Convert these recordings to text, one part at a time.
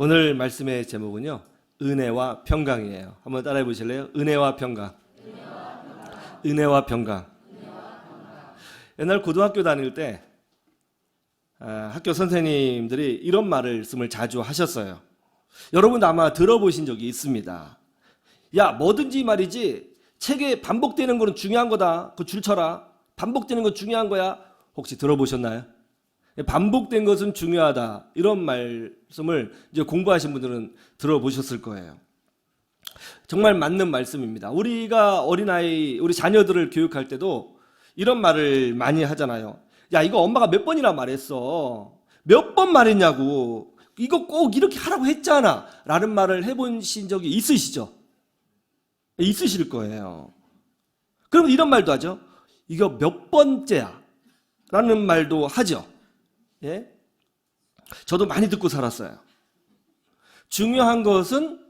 오늘 말씀의 제목은요, 은혜와 평강이에요. 한번 따라해 보실래요? 은혜와 평강. 은혜와 평강. 옛날 고등학교 다닐 때 학교 선생님들이 이런 말씀을 자주 하셨어요. 여러분도 아마 들어보신 적이 있습니다. 야, 뭐든지 말이지 책에 반복되는 거는 중요한 거다. 그 줄 쳐라. 반복되는 건 중요한 거야. 혹시 들어보셨나요? 반복된 것은 중요하다. 이런 말씀을 이제 공부하신 분들은 들어보셨을 거예요. 정말 맞는 말씀입니다. 우리가 어린아이, 우리 자녀들을 교육할 때도 이런 말을 많이 하잖아요. 야, 이거 엄마가 몇 번이나 말했어. 몇 번 말했냐고. 이거 꼭 이렇게 하라고 했잖아. 라는 말을 해보신 적이 있으시죠? 있으실 거예요. 그럼 이런 말도 하죠. 이거 몇 번째야? 라는 말도 하죠. 예? 저도 많이 듣고 살았어요. 중요한 것은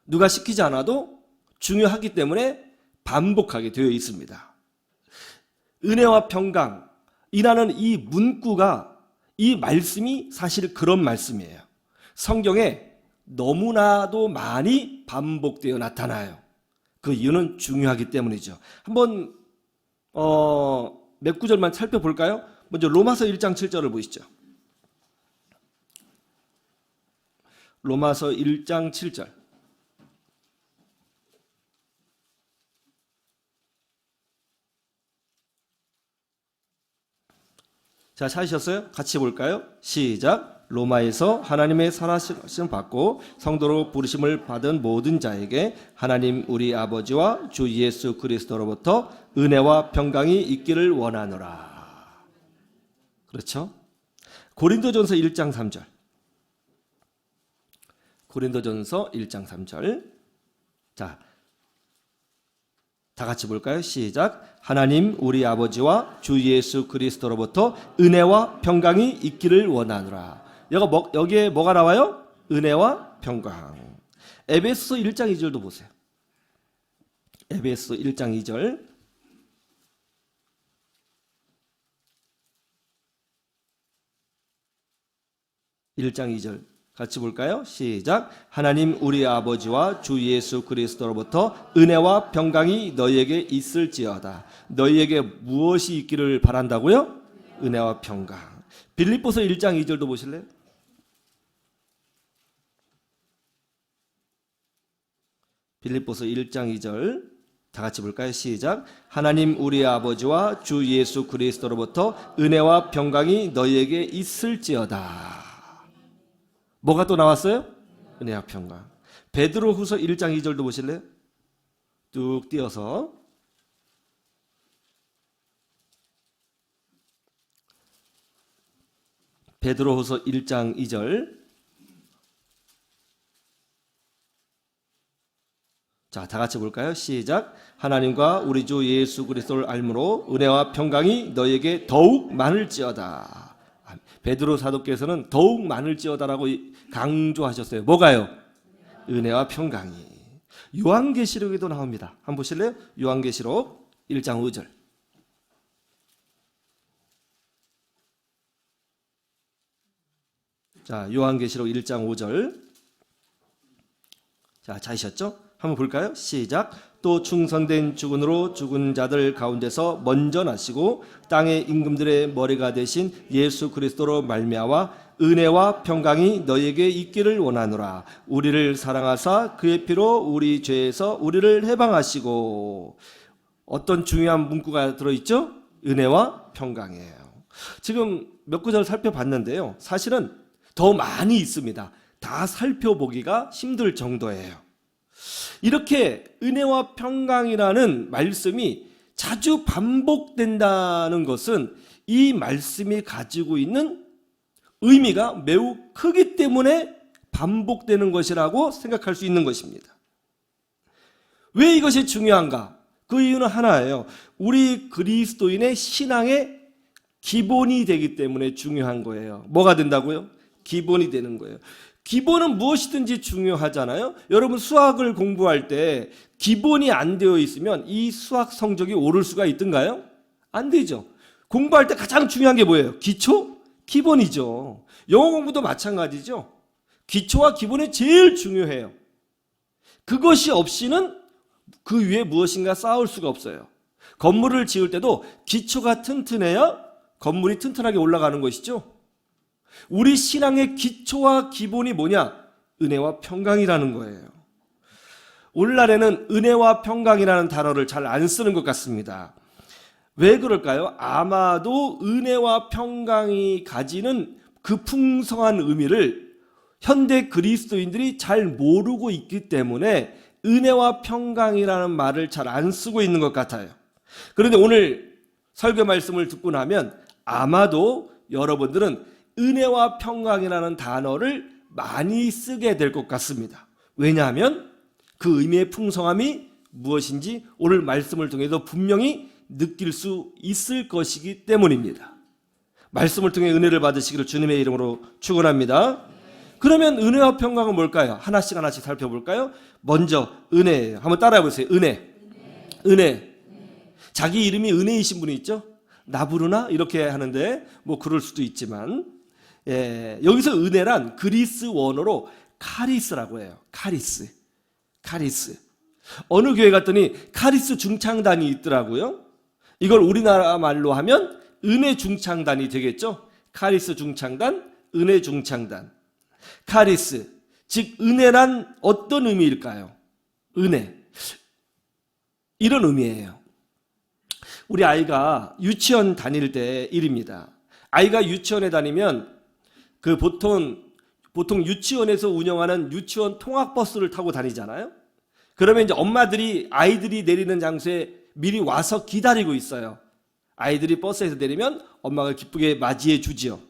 누가 시키지 않아도 중요하기 때문에 반복하게 되어 있습니다. 은혜와 평강이라는 이 문구가, 이 말씀이 사실 그런 말씀이에요. 성경에 너무나도 많이 반복되어 나타나요. 그 이유는 중요하기 때문이죠. 한번 몇 구절만 살펴볼까요? 먼저 로마서 1장 7절을 보시죠. 로마서 1장 7절. 자, 찾으셨어요? 같이 볼까요? 시작. 로마에서 하나님의 선하심 받고 성도로 부르심을 받은 모든 자에게 하나님 우리 아버지와 주 예수 그리스도로부터 은혜와 평강이 있기를 원하노라. 그렇죠? 고린도전서 1장 3절. 고린도전서 1장 3절. 자, 다 같이 볼까요? 시작. 하나님 우리 아버지와 주 예수 그리스도로부터 은혜와 평강이 있기를 원하노라. 여기에 뭐가 나와요? 은혜와 평강. 에베소 1장 2절도 보세요. 에베소 1장 2절. (1장 2절) 같이 볼까요? 시작. 하나님 우리 아버지와 주 예수 그리스도로부터 은혜와 평강이 너희에게 있을지어다. 너희에게 무엇이 있기를 바란다고요? 은혜와 평강. 빌립보서 1장 2절도 보실래요? 빌립보서 1장 2절 다 같이 볼까요? 시작. 하나님 우리 아버지와 주 예수 그리스도로부터 은혜와 평강이 너희에게 있을지어다. 뭐가 또 나왔어요? 은혜와 평강. 베드로후서 1장 2절도 보실래요? 쭉 띄어서. 베드로후서 1장 2절. 자, 다 같이 볼까요? 시작. 하나님과 우리 주 예수 그리스도를 알므로 은혜와 평강이 너희에게 더욱 많을지어다. 베드로 사도께서는 더욱 많을지어다라고 강조하셨어요. 뭐가요? 은혜와 평강이. 요한계시록에도 나옵니다. 한번 보실래요? 요한계시록 1장 5절. 자, 요한계시록 1장 5절. 자, 찾으셨죠? 한번 볼까요? 시작. 또 충성된 주군으로 죽은 자들 가운데서 먼저 나시고 땅의 임금들의 머리가 되신 예수 그리스도로 말미암아 은혜와 평강이 너희에게 있기를 원하노라. 우리를 사랑하사 그의 피로 우리 죄에서 우리를 해방하시고. 어떤 중요한 문구가 들어있죠? 은혜와 평강이에요. 지금 몇 구절 살펴봤는데요. 사실은 더 많이 있습니다. 다 살펴보기가 힘들 정도예요. 이렇게 은혜와 평강이라는 말씀이 자주 반복된다는 것은 이 말씀이 가지고 있는 의미가 매우 크기 때문에 반복되는 것이라고 생각할 수 있는 것입니다. 왜 이것이 중요한가? 그 이유는 하나예요. 우리 그리스도인의 신앙의 기본이 되기 때문에 중요한 거예요. 뭐가 된다고요? 기본이 되는 거예요. 기본은 무엇이든지 중요하잖아요. 여러분 수학을 공부할 때 기본이 안 되어 있으면 이 수학 성적이 오를 수가 있던가요? 안 되죠. 공부할 때 가장 중요한 게 뭐예요? 기초? 기본이죠. 영어 공부도 마찬가지죠. 기초와 기본이 제일 중요해요. 그것이 없이는 그 위에 무엇인가 쌓을 수가 없어요. 건물을 지을 때도 기초가 튼튼해야 건물이 튼튼하게 올라가는 것이죠. 우리 신앙의 기초와 기본이 뭐냐? 은혜와 평강이라는 거예요. 오늘날에는 은혜와 평강이라는 단어를 잘 안 쓰는 것 같습니다. 왜 그럴까요? 아마도 은혜와 평강이 가지는 그 풍성한 의미를 현대 그리스도인들이 잘 모르고 있기 때문에 은혜와 평강이라는 말을 잘 안 쓰고 있는 것 같아요. 그런데 오늘 설교 말씀을 듣고 나면 아마도 여러분들은 은혜와 평강이라는 단어를 많이 쓰게 될 것 같습니다. 왜냐하면 그 의미의 풍성함이 무엇인지 오늘 말씀을 통해서 분명히 느낄 수 있을 것이기 때문입니다. 말씀을 통해 은혜를 받으시기를 주님의 이름으로 축원합니다. 그러면 은혜와 평강은 뭘까요? 하나씩 살펴볼까요? 먼저 은혜예요. 한번 따라해 보세요. 은혜. 자기 이름이 은혜이신 분이 있죠? 나부르나 이렇게 하는데 뭐 그럴 수도 있지만 여기서 은혜란 그리스 원어로 카리스라고 해요. 카리스. 어느 교회 갔더니 카리스 중창단이 있더라고요. 이걸 우리나라 말로 하면 은혜 중창단이 되겠죠. 카리스 중창단, 은혜 중창단. 카리스, 즉 은혜란 어떤 의미일까요? 은혜, 이런 의미예요. 우리 아이가 유치원 다닐 때 일입니다. 아이가 유치원에 다니면 그 보통 유치원에서 운영하는 유치원 통학버스를 타고 다니잖아요. 그러면 이제 엄마들이 아이들이 내리는 장소에 미리 와서 기다리고 있어요. 아이들이 버스에서 내리면 엄마가 기쁘게 맞이해 주지요.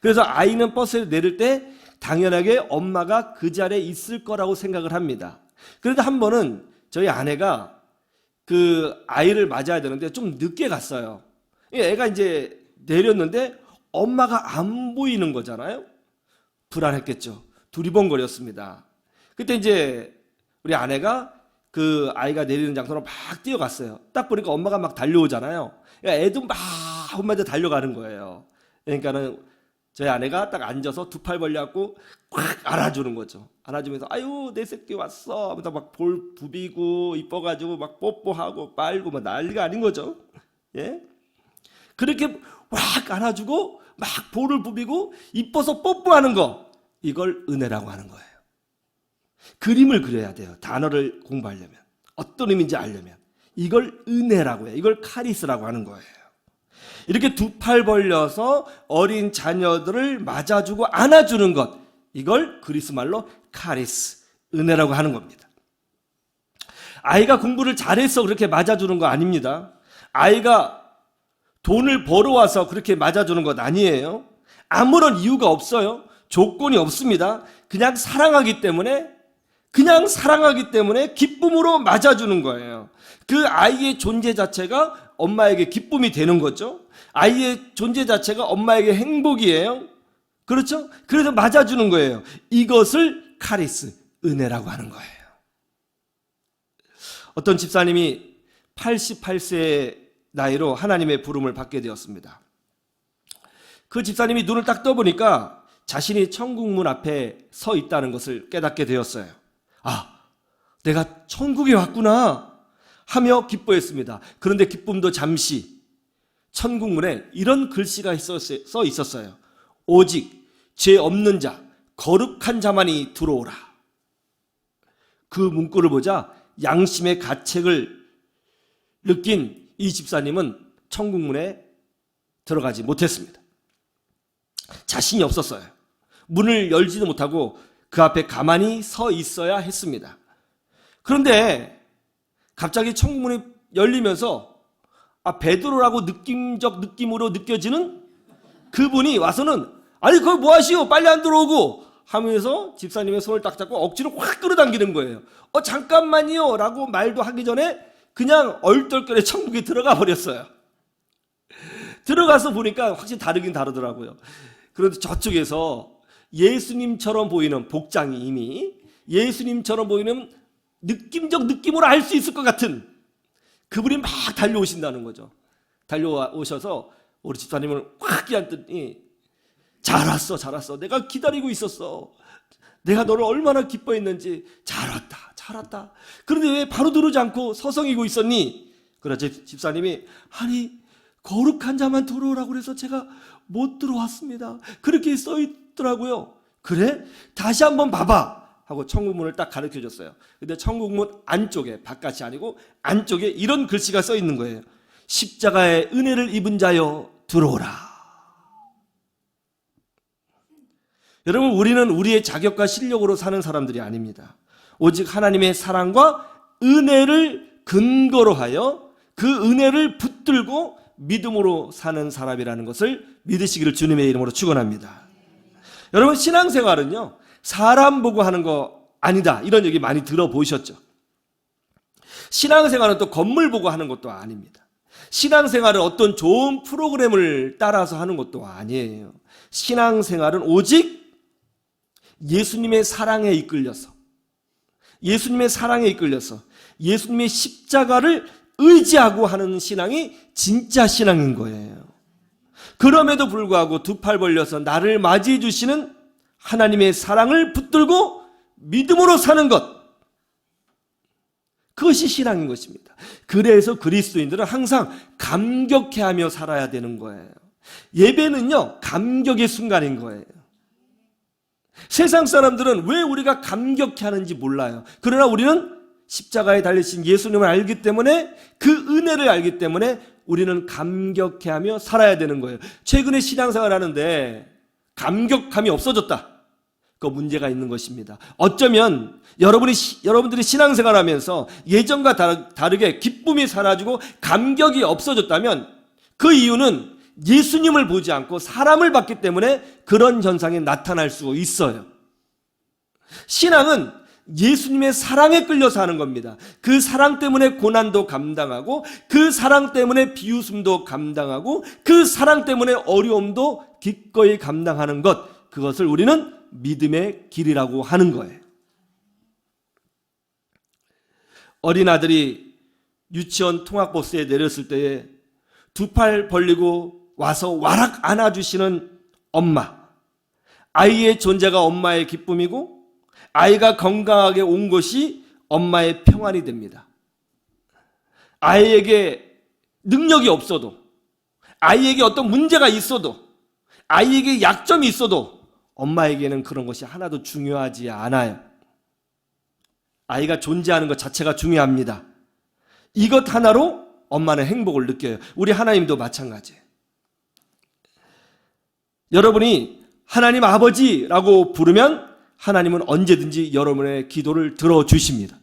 그래서 아이는 버스에 내릴 때 당연하게 엄마가 그 자리에 있을 거라고 생각을 합니다. 그런데 한 번은 저희 아내가 그 아이를 맞아야 되는데 좀 늦게 갔어요. 애가 이제 내렸는데 엄마가 안 보이는 거잖아요. 불안했겠죠. 두리번거렸습니다. 그때 이제 우리 아내가 그 아이가 내리는 장소로 막 뛰어갔어요. 딱 보니까 엄마가 막 달려오잖아요. 그러니까 애도 막 엄마한테 달려가는 거예요. 그러니까는 저희 아내가 딱 앉아서 두 팔 벌려갖고 꽉 안아주는 거죠. 안아주면서 아유 내 새끼 왔어 하면서 막 볼 부비고 이뻐가지고 막 뽀뽀하고 빨고 막 난리가 아닌 거죠. 예? 그렇게 꽉 안아주고 막 볼을 부비고 이뻐서 뽀뽀하는 거, 이걸 은혜라고 하는 거예요. 그림을 그려야 돼요. 단어를 공부하려면, 어떤 의미인지 알려면. 이걸 은혜라고 해요. 이걸 카리스라고 하는 거예요. 이렇게 두 팔 벌려서 어린 자녀들을 맞아주고 안아주는 것, 이걸 그리스 말로 카리스, 은혜라고 하는 겁니다. 아이가 공부를 잘해서 그렇게 맞아주는 거 아닙니다. 아이가 돈을 벌어와서 그렇게 맞아주는 것 아니에요. 아무런 이유가 없어요. 조건이 없습니다. 그냥 사랑하기 때문에 기쁨으로 맞아주는 거예요. 그 아이의 존재 자체가 엄마에게 기쁨이 되는 거죠. 아이의 존재 자체가 엄마에게 행복이에요. 그렇죠? 그래서 맞아주는 거예요. 이것을 카리스, 은혜라고 하는 거예요. 어떤 집사님이 88세의 나이로 하나님의 부름을 받게 되었습니다. 그 집사님이 눈을 딱 떠보니까 자신이 천국문 앞에 서 있다는 것을 깨닫게 되었어요. 아, 내가 천국에 왔구나 하며 기뻐했습니다. 그런데 기쁨도 잠시, 천국문에 이런 글씨가 써 있었어요. 오직 죄 없는 자, 거룩한 자만이 들어오라. 그 문구를 보자 양심의 가책을 느낀 이 집사님은 천국문에 들어가지 못했습니다. 자신이 없었어요. 문을 열지도 못하고 그 앞에 가만히 서 있어야 했습니다. 그런데 갑자기 천국문이 열리면서 베드로라고 느낌적 느낌으로 느껴지는 그분이 와서는 아니 그거 뭐 하시오? 빨리 안 들어오고 하면서 집사님의 손을 딱 잡고 억지로 확 끌어당기는 거예요. 잠깐만요 라고 말도 하기 전에 그냥 얼떨결에 천국에 들어가 버렸어요. 들어가서 보니까 확실히 다르긴 다르더라고요. 그런데 저쪽에서 예수님처럼 보이는 복장이 이미 예수님처럼 보이는 느낌적 느낌으로 알 수 있을 것 같은 그분이 막 달려오신다는 거죠. 달려오셔서 우리 집사님을 확 끼안더니 잘 왔어, 잘 왔어. 내가 기다리고 있었어. 내가 너를 얼마나 기뻐했는지. 잘 왔다, 잘 왔다. 그런데 왜 바로 들어오지 않고 서성이고 있었니? 그러자 집사님이, 아니 거룩한 자만 들어오라고 그래서 제가 못 들어왔습니다. 그렇게 써 있더라고요. 그래? 다시 한번 봐봐 하고 천국문을 딱 가르쳐 줬어요. 근데 천국문 안쪽에, 바깥이 아니고 안쪽에 이런 글씨가 써 있는 거예요. 십자가의 은혜를 입은 자여 들어오라. 여러분, 우리는 우리의 자격과 실력으로 사는 사람들이 아닙니다. 오직 하나님의 사랑과 은혜를 근거로 하여 그 은혜를 붙들고 믿음으로 사는 사람이라는 것을 믿으시기를 주님의 이름으로 축원합니다. 여러분, 신앙생활은요, 사람 보고 하는 거 아니다, 이런 얘기 많이 들어보셨죠? 신앙생활은 또 건물 보고 하는 것도 아닙니다. 신앙생활은 어떤 좋은 프로그램을 따라서 하는 것도 아니에요. 신앙생활은 오직 예수님의 사랑에 이끌려서, 예수님의 사랑에 이끌려서 예수님의 십자가를 의지하고 하는 신앙이 진짜 신앙인 거예요. 그럼에도 불구하고 두 팔 벌려서 나를 맞이해 주시는 하나님의 사랑을 붙들고 믿음으로 사는 것, 그것이 신앙인 것입니다. 그래서 그리스도인들은 항상 감격해하며 살아야 되는 거예요. 예배는요, 감격의 순간인 거예요. 세상 사람들은 왜 우리가 감격해하는지 몰라요. 그러나 우리는 십자가에 달리신 예수님을 알기 때문에, 그 은혜를 알기 때문에 우리는 감격해하며 살아야 되는 거예요. 최근에 신앙생활 하는데 감격함이 없어졌다, 그 문제가 있는 것입니다. 어쩌면 여러분들이 신앙생활하면서 예전과 다르게 기쁨이 사라지고 감격이 없어졌다면 그 이유는 예수님을 보지 않고 사람을 봤기 때문에 그런 현상이 나타날 수 있어요. 신앙은 예수님의 사랑에 끌려서 하는 겁니다. 그 사랑 때문에 고난도 감당하고, 그 사랑 때문에 비웃음도 감당하고, 그 사랑 때문에 어려움도 기꺼이 감당하는 것, 그것을 우리는 믿음의 길이라고 하는 거예요. 어린아들이 유치원 통학버스에 내렸을 때에 두 팔 벌리고 와서 와락 안아주시는 엄마, 아이의 존재가 엄마의 기쁨이고 아이가 건강하게 온 것이 엄마의 평안이 됩니다. 아이에게 능력이 없어도, 아이에게 어떤 문제가 있어도, 아이에게 약점이 있어도 엄마에게는 그런 것이 하나도 중요하지 않아요. 아이가 존재하는 것 자체가 중요합니다. 이것 하나로 엄마는 행복을 느껴요. 우리 하나님도 마찬가지예요. 여러분이 하나님 아버지라고 부르면 하나님은 언제든지 여러분의 기도를 들어주십니다.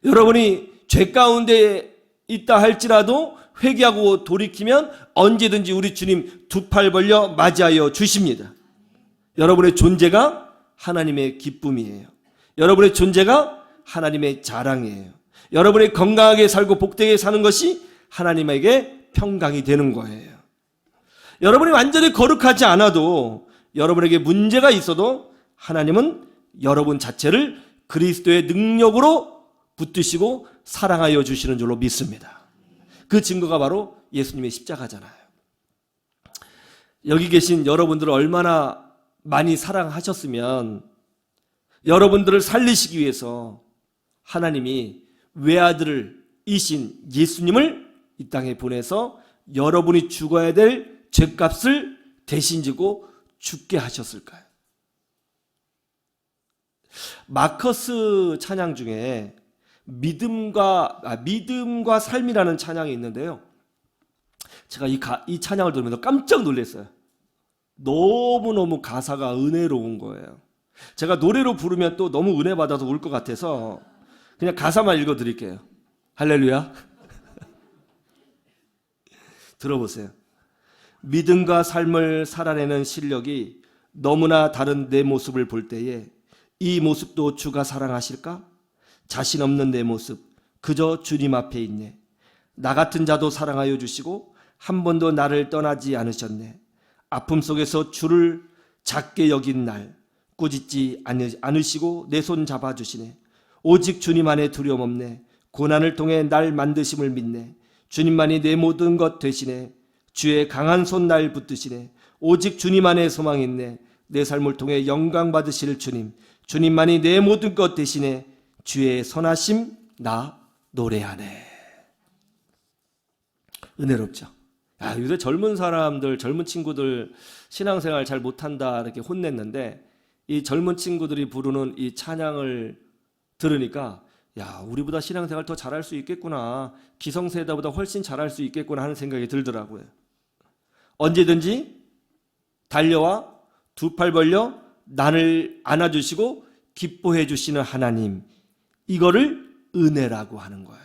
여러분이 죄 가운데 있다 할지라도 회개하고 돌이키면 언제든지 우리 주님 두 팔 벌려 맞이하여 주십니다. 여러분의 존재가 하나님의 기쁨이에요. 여러분의 존재가 하나님의 자랑이에요. 여러분이 건강하게 살고 복되게 사는 것이 하나님에게 평강이 되는 거예요. 여러분이 완전히 거룩하지 않아도, 여러분에게 문제가 있어도 하나님은 여러분 자체를 그리스도의 능력으로 붙드시고 사랑하여 주시는 줄로 믿습니다. 그 증거가 바로 예수님의 십자가잖아요. 여기 계신 여러분들을 얼마나 많이 사랑하셨으면 여러분들을 살리시기 위해서 하나님이 외아들이신 예수님을 이 땅에 보내서 여러분이 죽어야 될 죄값을 대신 지고 죽게 하셨을까요? 마커스 찬양 중에 믿음과 삶이라는 찬양이 있는데요, 제가 이 찬양을 들으면서 깜짝 놀랐어요. 너무너무 가사가 은혜로운 거예요. 제가 노래로 부르면 또 너무 은혜 받아서 울 것 같아서 그냥 가사만 읽어드릴게요. 할렐루야. 들어보세요. 믿음과 삶을 살아내는 실력이 너무나 다른 내 모습을 볼 때에 이 모습도 주가 사랑하실까? 자신 없는 내 모습 그저 주님 앞에 있네. 나 같은 자도 사랑하여 주시고 한 번도 나를 떠나지 않으셨네. 아픔 속에서 주를 작게 여긴 날 꾸짖지 않으시고 내 손 잡아주시네. 오직 주님 안에 두려움 없네. 고난을 통해 날 만드심을 믿네. 주님만이 내 모든 것 되시네. 주의 강한 손 날 붙드시네. 오직 주님 안에 소망이 있네. 내 삶을 통해 영광 받으실 주님, 주님만이 내 모든 것 대신에 주의 선하심 나 노래하네. 은혜롭죠. 요새 젊은 사람들, 젊은 친구들 신앙생활 잘 못한다 이렇게 혼냈는데, 이 젊은 친구들이 부르는 이 찬양을 들으니까 우리보다 신앙생활 더 잘할 수 있겠구나, 기성세대보다 훨씬 잘할 수 있겠구나 하는 생각이 들더라고요. 언제든지 달려와 두 팔 벌려 나를 안아주시고 기뻐해 주시는 하나님, 이거를 은혜라고 하는 거예요.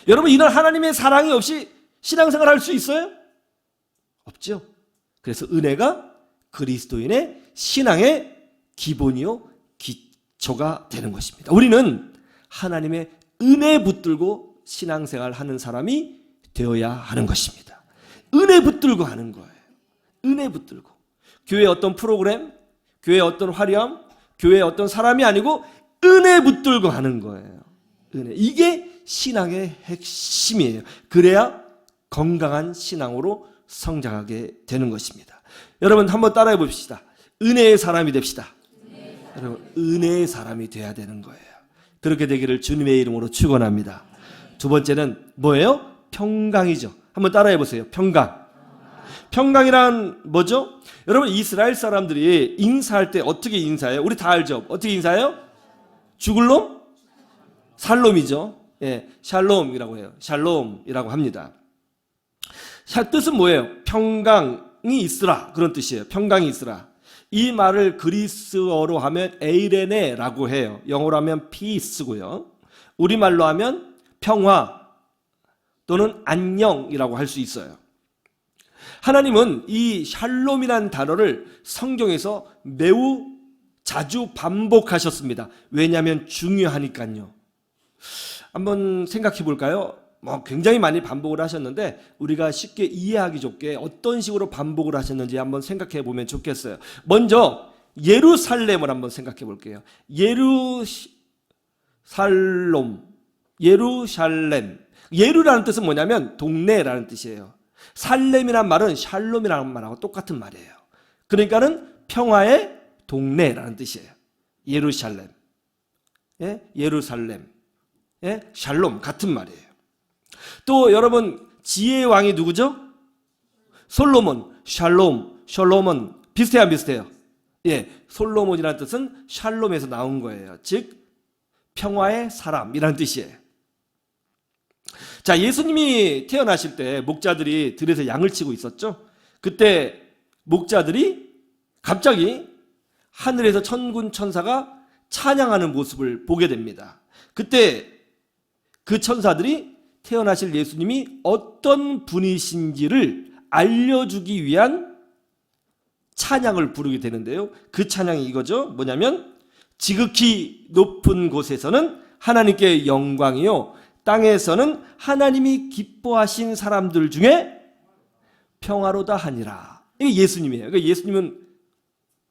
여러분, 이런 하나님의 사랑이 없이 신앙생활 할 수 있어요? 없죠. 그래서 은혜가 그리스도인의 신앙의 기본이요 기초가 되는 것입니다. 우리는 하나님의 은혜 붙들고 신앙생활 하는 사람이 되어야 하는 것입니다. 은혜 붙들고 하는 거예요. 은혜 붙들고. 교회의 어떤 프로그램, 교회의 어떤 화려함, 교회의 어떤 사람이 아니고 은혜 붙들고 하는 거예요. 은혜. 이게 신앙의 핵심이에요. 그래야 건강한 신앙으로 성장하게 되는 것입니다. 여러분, 한번 따라해 봅시다. 은혜의 사람이 됩시다. 여러분, 은혜의 사람이 돼야 되는 거예요. 그렇게 되기를 주님의 이름으로 축원합니다. 두 번째는 뭐예요? 평강이죠. 한번 따라해 보세요. 평강. 평강이란 뭐죠? 여러분, 이스라엘 사람들이 인사할 때 어떻게 인사해요? 우리 다 알죠? 어떻게 인사해요? 죽을 놈? 살롬이죠. 예, 샬롬이라고 해요. 샬롬이라고 합니다. 뜻은 뭐예요? 평강이 있으라, 그런 뜻이에요. 평강이 있으라. 이 말을 그리스어로 하면 에이레네라고 해요. 영어로 하면 peace고요. 우리말로 하면 평화 또는 안녕이라고 할 수 있어요. 하나님은 이 샬롬이라는 단어를 성경에서 매우 자주 반복하셨습니다. 왜냐하면 중요하니까요. 한번 생각해 볼까요? 굉장히 많이 반복을 하셨는데 우리가 쉽게 이해하기 좋게 어떤 식으로 반복을 하셨는지 한번 생각해 보면 좋겠어요. 먼저 예루살렘을 한번 생각해 볼게요. 예루살렘. 예루라는 뜻은 뭐냐면 동네라는 뜻이에요. 살렘이란 말은 샬롬이라는 말하고 똑같은 말이에요. 그러니까는 평화의 동네라는 뜻이에요. 예루살렘. 예? 예루살렘. 예? 샬롬 같은 말이에요. 또 여러분, 지혜의 왕이 누구죠? 솔로몬. 샬롬은 비슷해요, 안 비슷해요? 예, 솔로몬이라는 뜻은 샬롬에서 나온 거예요. 즉 평화의 사람이라는 뜻이에요. 자, 예수님이 태어나실 때 목자들이 들에서 양을 치고 있었죠. 그때 목자들이 갑자기 하늘에서 천군 천사가 찬양하는 모습을 보게 됩니다. 그때 그 천사들이 태어나실 예수님이 어떤 분이신지를 알려주기 위한 찬양을 부르게 되는데요. 그 찬양이 이거죠. 뭐냐면 지극히 높은 곳에서는 하나님께 영광이요, 땅에서는 하나님이 기뻐하신 사람들 중에 평화로다 하니라. 이게 예수님이에요. 그러니까 예수님은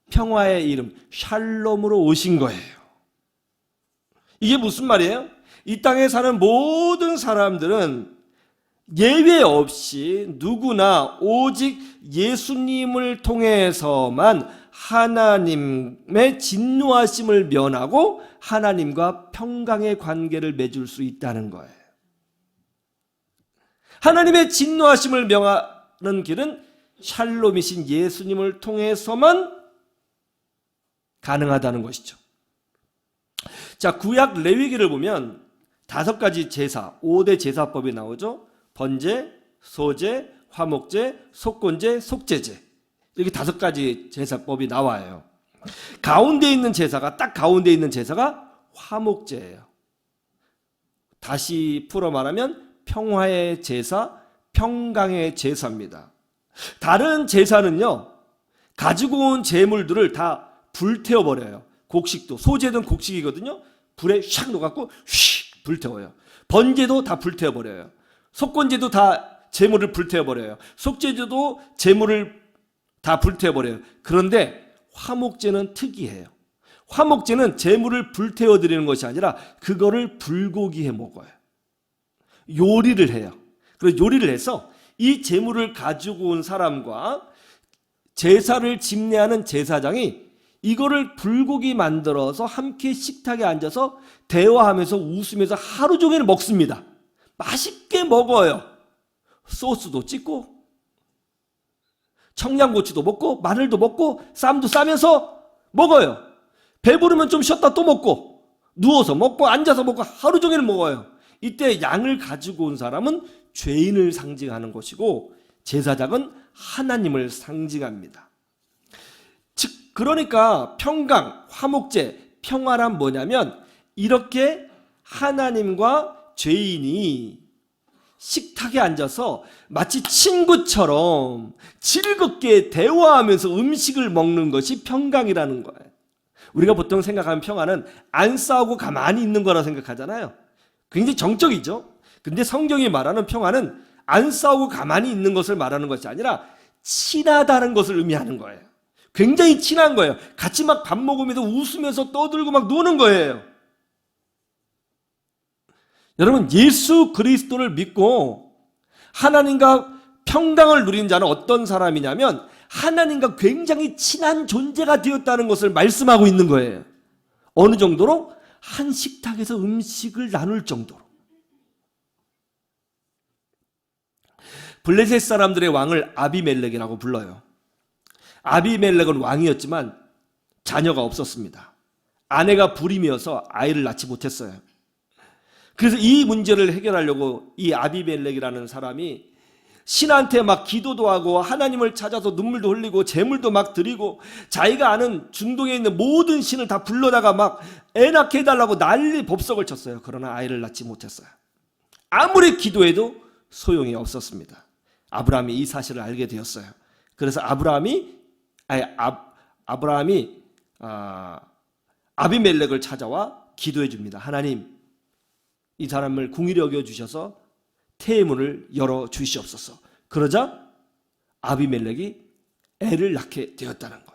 평화의 이름 샬롬으로 오신 거예요. 이게 무슨 말이에요? 이 땅에 사는 모든 사람들은 예외 없이 누구나 오직 예수님을 통해서만 하나님의 진노하심을 면하고 하나님과 평강의 관계를 맺을 수 있다는 거예요. 하나님의 진노하심을 명하는 길은 샬롬이신 예수님을 통해서만 가능하다는 것이죠. 자, 구약 레위기를 보면 5가지 제사, 5대 제사법이 나오죠. 번제, 소제, 화목제, 속건제, 속죄제. 이렇게 5가지 제사법이 나와요. 가운데 있는 제사가, 딱 가운데 있는 제사가 화목제예요. 다시 풀어 말하면 평화의 제사, 평강의 제사입니다. 다른 제사는요, 가지고 온 제물들을 다 불태워버려요. 곡식도, 소제든 곡식이거든요. 불에 샥 녹았고 휙 불태워요. 번제도 다 불태워버려요. 속건제도 다 제물을 불태워버려요. 속죄제도 제물을 다 불태워버려요. 그런데 화목제는 특이해요. 화목제는 제물을 불태워드리는 것이 아니라 그거를 불고기해 먹어요. 요리를 해요. 그래서 요리를 해서 이 제물을 가지고 온 사람과 제사를 집례하는 제사장이 이거를 불고기 만들어서 함께 식탁에 앉아서 대화하면서 웃으면서 하루 종일 먹습니다. 맛있게 먹어요. 소스도 찍고 청양고추도 먹고 마늘도 먹고 쌈도 싸면서 먹어요. 배부르면 좀 쉬었다 또 먹고 누워서 먹고 앉아서 먹고 하루 종일 먹어요. 이때 양을 가지고 온 사람은 죄인을 상징하는 것이고 제사장은 하나님을 상징합니다. 즉 그러니까 평강, 화목제, 평화란 뭐냐면 이렇게 하나님과 죄인이 식탁에 앉아서 마치 친구처럼 즐겁게 대화하면서 음식을 먹는 것이 평강이라는 거예요. 우리가 보통 생각하는 평화는 안 싸우고 가만히 있는 거라 생각하잖아요. 굉장히 정적이죠. 근데 성경이 말하는 평화는 안 싸우고 가만히 있는 것을 말하는 것이 아니라 친하다는 것을 의미하는 거예요. 굉장히 친한 거예요. 같이 막 밥 먹으면서 웃으면서 떠들고 막 노는 거예요. 여러분, 예수 그리스도를 믿고 하나님과 평강을 누린 자는 어떤 사람이냐면 하나님과 굉장히 친한 존재가 되었다는 것을 말씀하고 있는 거예요. 어느 정도로? 한 식탁에서 음식을 나눌 정도로. 블레셋 사람들의 왕을 아비멜렉이라고 불러요. 아비멜렉은 왕이었지만 자녀가 없었습니다. 아내가 불임이어서 아이를 낳지 못했어요. 그래서 이 문제를 해결하려고 이 아비멜렉이라는 사람이 신한테 막 기도도 하고 하나님을 찾아서 눈물도 흘리고 재물도 막 드리고 자기가 아는 중동에 있는 모든 신을 다 불러다가 막 애 낳게 해달라고 난리 법석을 쳤어요. 그러나 아이를 낳지 못했어요. 아무리 기도해도 소용이 없었습니다. 아브라함이 이 사실을 알게 되었어요. 그래서 아브라함이 아비멜렉을 찾아와 기도해 줍니다. 하나님, 이 사람을 궁일히 여겨 주셔서 태문을 열어 주시옵소서. 그러자 아비멜렉이 애를 낳게 되었다는 거예요.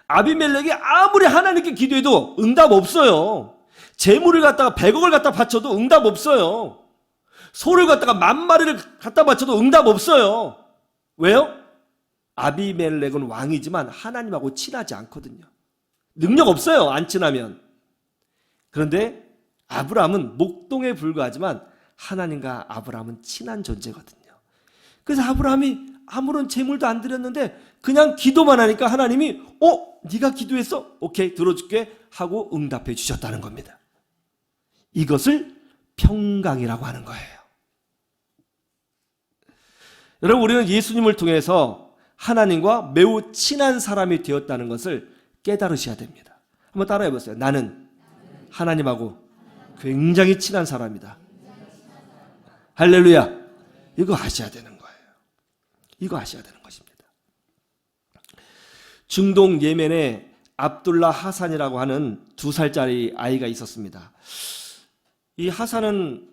아비멜렉이 아무리 하나님께 기도해도 응답 없어요. 재물을 갖다가 100억을 갖다 바쳐도 응답 없어요. 소를 갖다가 10,000마리를 갖다 바쳐도 응답 없어요. 왜요? 아비멜렉은 왕이지만 하나님하고 친하지 않거든요. 능력 없어요, 안 친하면. 그런데 아브라함은 목동에 불과하지만 하나님과 아브라함은 친한 존재거든요. 그래서 아브라함이 아무런 재물도 안 드렸는데 그냥 기도만 하니까 하나님이 네가 기도했어? 오케이, 들어줄게 하고 응답해 주셨다는 겁니다. 이것을 평강이라고 하는 거예요. 여러분, 우리는 예수님을 통해서 하나님과 매우 친한 사람이 되었다는 것을 깨달으셔야 됩니다. 한번 따라해 보세요. 나는 하나님하고 굉장히 친한 사람이다. 할렐루야. 이거 아셔야 되는 거예요. 이거 아셔야 되는 것입니다. 중동 예멘에 압둘라 하산이라고 하는 2살짜리 아이가 있었습니다. 이 하산은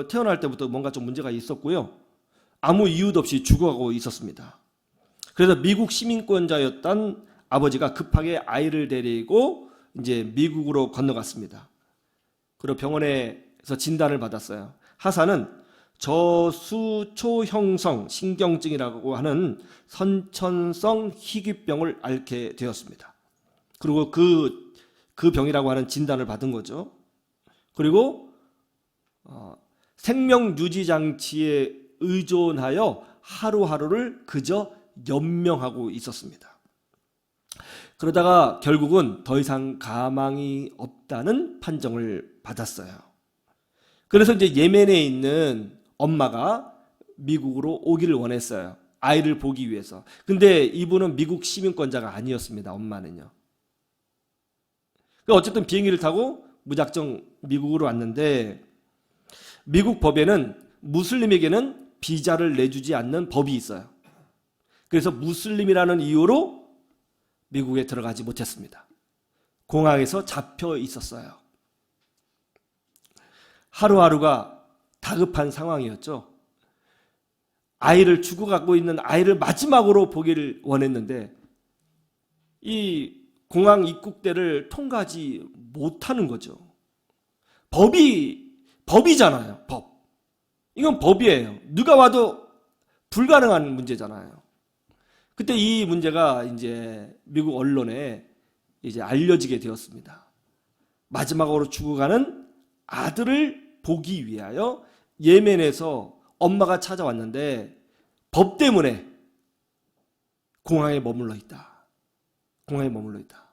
태어날 때부터 뭔가 좀 문제가 있었고요. 아무 이유도 없이 죽어가고 있었습니다. 그래서 미국 시민권자였던 아버지가 급하게 아이를 데리고 이제 미국으로 건너갔습니다. 그리고 병원에서 진단을 받았어요. 하산은 저수초형성 신경증이라고 하는 선천성 희귀병을 앓게 되었습니다. 그리고 그 병이라고 하는 진단을 받은 거죠. 그리고 생명유지장치에 의존하여 하루하루를 그저 연명하고 있었습니다. 그러다가 결국은 더 이상 가망이 없다는 판정을 받았어요. 그래서 이제 예멘에 있는 엄마가 미국으로 오기를 원했어요. 아이를 보기 위해서. 근데 이분은 미국 시민권자가 아니었습니다. 엄마는요. 어쨌든 비행기를 타고 무작정 미국으로 왔는데 미국 법에는 무슬림에게는 비자를 내주지 않는 법이 있어요. 그래서 무슬림이라는 이유로 미국에 들어가지 못했습니다. 공항에서 잡혀 있었어요. 하루하루가 다급한 상황이었죠. 아이를 주고 갖고 있는 아이를 마지막으로 보기를 원했는데 이 공항 입국대를 통과하지 못하는 거죠. 법이잖아요. 법. 이건 법이에요. 누가 와도 불가능한 문제잖아요. 그때 이 문제가 이제 미국 언론에 이제 알려지게 되었습니다. 마지막으로 죽어가는 아들을 보기 위하여 예멘에서 엄마가 찾아왔는데 법 때문에 공항에 머물러 있다. 공항에 머물러 있다.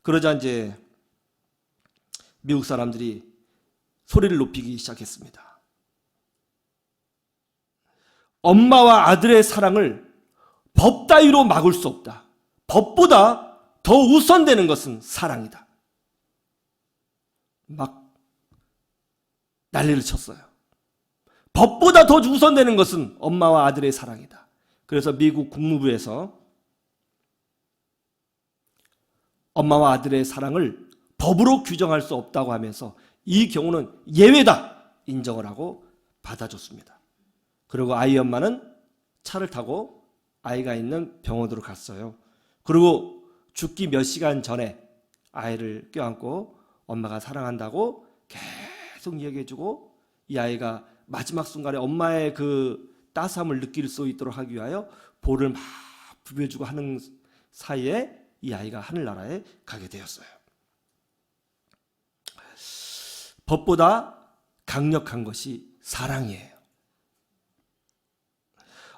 그러자 이제 미국 사람들이 소리를 높이기 시작했습니다. 엄마와 아들의 사랑을 법 따위로 막을 수 없다. 법보다 더 우선되는 것은 사랑이다. 막 난리를 쳤어요. 법보다 더 우선되는 것은 엄마와 아들의 사랑이다. 그래서 미국 국무부에서 엄마와 아들의 사랑을 법으로 규정할 수 없다고 하면서 이 경우는 예외다 인정을 하고 받아줬습니다. 그리고 아이 엄마는 차를 타고 아이가 있는 병원으로 갔어요. 그리고 죽기 몇 시간 전에 아이를 껴안고 엄마가 사랑한다고 계속 얘기해주고 이 아이가 마지막 순간에 엄마의 그 따스함을 느낄 수 있도록 하기 위하여 볼을 막 부벼주고 하는 사이에 이 아이가 하늘나라에 가게 되었어요. 법보다 강력한 것이 사랑이에요.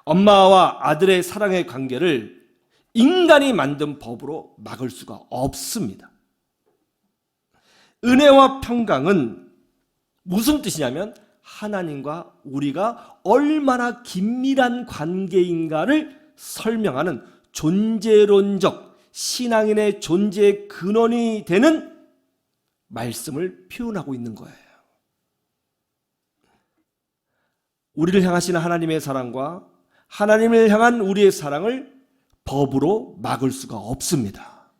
엄마와 아들의 사랑의 관계를 인간이 만든 법으로 막을 수가 없습니다. 은혜와 평강은 무슨 뜻이냐면 하나님과 우리가 얼마나 긴밀한 관계인가를 설명하는 존재론적 신앙인의 존재의 근원이 되는 말씀을 표현하고 있는 거예요. 우리를 향하시는 하나님의 사랑과 하나님을 향한 우리의 사랑을 법으로 막을 수가 없습니다.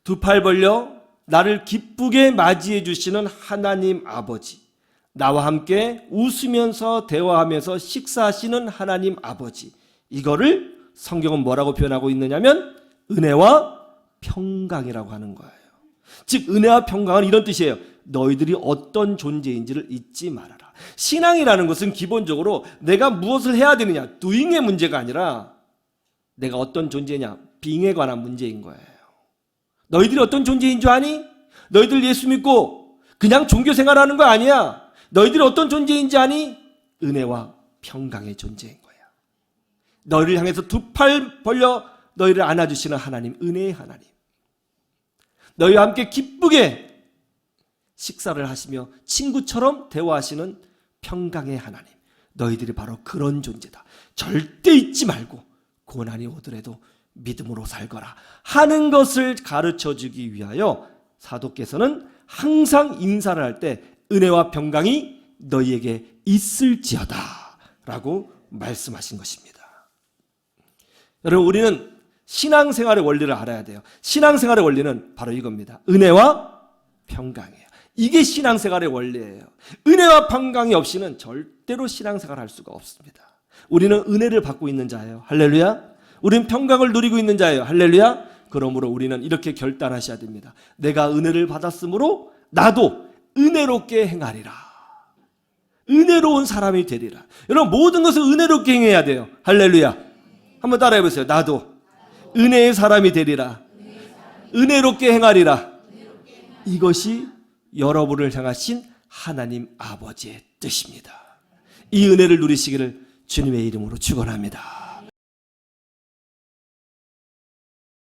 두 팔 벌려 나를 기쁘게 맞이해 주시는 하나님 아버지, 나와 함께 웃으면서 대화하면서 식사하시는 하나님 아버지, 이거를 성경은 뭐라고 표현하고 있느냐면 은혜와 평강이라고 하는 거예요. 즉 은혜와 평강은 이런 뜻이에요. 너희들이 어떤 존재인지를 잊지 말아라. 신앙이라는 것은 기본적으로 내가 무엇을 해야 되느냐, doing의 문제가 아니라 내가 어떤 존재냐, being에 관한 문제인 거예요. 너희들이 어떤 존재인 줄 아니? 너희들 예수 믿고 그냥 종교 생활하는 거 아니야. 너희들이 어떤 존재인지 아니? 은혜와 평강의 존재인 거야. 너희를 향해서 두 팔 벌려 너희를 안아주시는 하나님, 은혜의 하나님. 너희와 함께 기쁘게 식사를 하시며 친구처럼 대화하시는 평강의 하나님. 너희들이 바로 그런 존재다. 절대 잊지 말고 고난이 오더라도 믿음으로 살거라 하는 것을 가르쳐주기 위하여 사도께서는 항상 인사를 할 때 은혜와 평강이 너희에게 있을지어다 라고 말씀하신 것입니다. 여러분, 우리는 신앙생활의 원리를 알아야 돼요. 신앙생활의 원리는 바로 이겁니다. 은혜와 평강이에요. 이게 신앙생활의 원리예요. 은혜와 평강이 없이는 절대로 신앙생활을 할 수가 없습니다. 우리는 은혜를 받고 있는 자예요. 할렐루야. 우리는 평강을 누리고 있는 자예요. 할렐루야. 그러므로 우리는 이렇게 결단하셔야 됩니다. 내가 은혜를 받았으므로 나도 은혜롭게 행하리라. 은혜로운 사람이 되리라. 여러분, 모든 것을 은혜롭게 행해야 돼요. 할렐루야. 한번 따라해 보세요. 나도 은혜의 사람이 되리라. 은혜롭게 행하리라. 이것이 여러분을 향하신 하나님 아버지의 뜻입니다. 이 은혜를 누리시기를 주님의 이름으로 축원합니다.